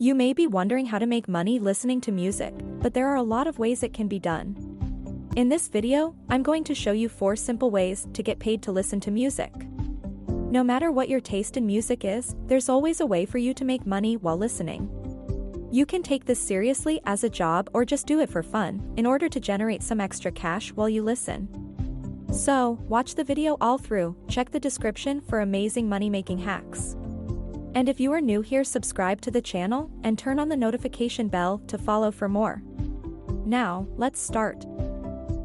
You may be wondering how to make money listening to music, but there are a lot of ways it can be done. In this video, I'm going to show you 4 simple ways to get paid to listen to music. No matter what your taste in music is, there's always a way for you to make money while listening. You can take this seriously as a job or just do it for fun, in order to generate some extra cash while you listen. So, watch the video all through, check the description for amazing money-making hacks. And if you are new here, subscribe to the channel and turn on the notification bell to follow for more. Now, let's start.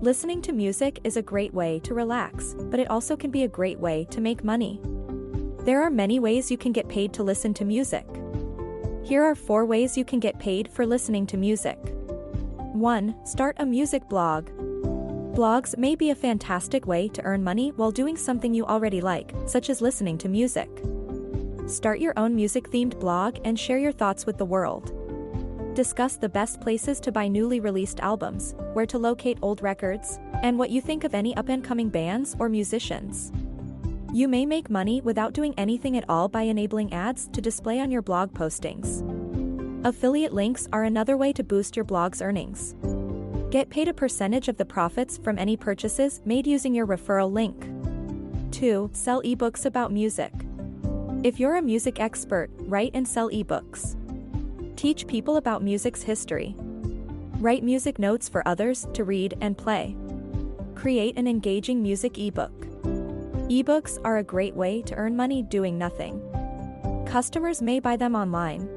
Listening to music is a great way to relax, but it also can be a great way to make money. There are many ways you can get paid to listen to music. Here are 4 ways you can get paid for listening to music. 1. Start a music blog. Blogs may be a fantastic way to earn money while doing something you already like, such as listening to music. Start your own music-themed blog and share your thoughts with the world. Discuss the best places to buy newly released albums, where to locate old records, and what you think of any up-and-coming bands or musicians. You may make money without doing anything at all by enabling ads to display on your blog postings. Affiliate links are another way to boost your blog's earnings. Get paid a percentage of the profits from any purchases made using your referral link. 2. Sell ebooks about music. If you're a music expert, write and sell ebooks. Teach people about music's history. Write music notes for others to read and play. Create an engaging music ebook. Ebooks are a great way to earn money doing nothing. Customers may buy them online.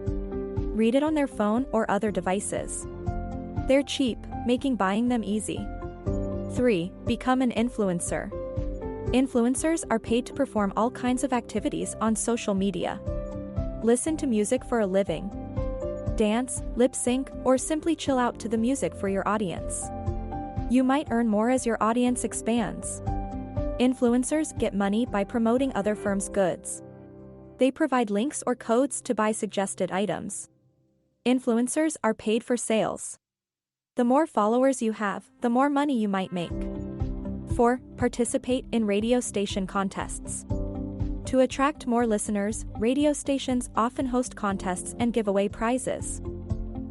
Read it on their phone or other devices. They're cheap, making buying them easy. 3. Become an influencer. Influencers are paid to perform all kinds of activities on social media. Listen to music for a living. Dance, lip sync, or simply chill out to the music for your audience. You might earn more as your audience expands. Influencers get money by promoting other firms' goods. They provide links or codes to buy suggested items. Influencers are paid for sales. The more followers you have, the more money you might make. 4. Participate in radio station contests. To attract more listeners, radio stations often host contests and give away prizes.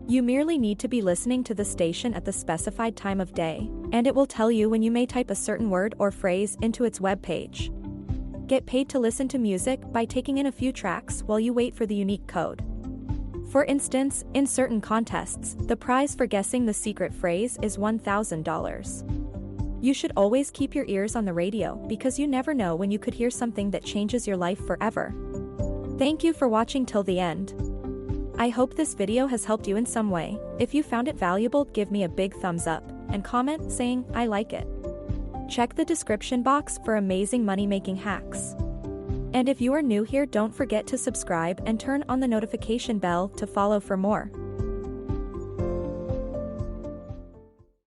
You merely need to be listening to the station at the specified time of day, and it will tell you when you may type a certain word or phrase into its webpage. Get paid to listen to music by taking in a few tracks while you wait for the unique code. For instance, in certain contests, the prize for guessing the secret phrase is $1,000. You should always keep your ears on the radio because you never know when you could hear something that changes your life forever. Thank you for watching till the end. I hope this video has helped you in some way. If you found it valuable, give me a big thumbs up and comment saying, "I like it." Check the description box for amazing money-making hacks. And if you are new here, don't forget to subscribe and turn on the notification bell to follow for more.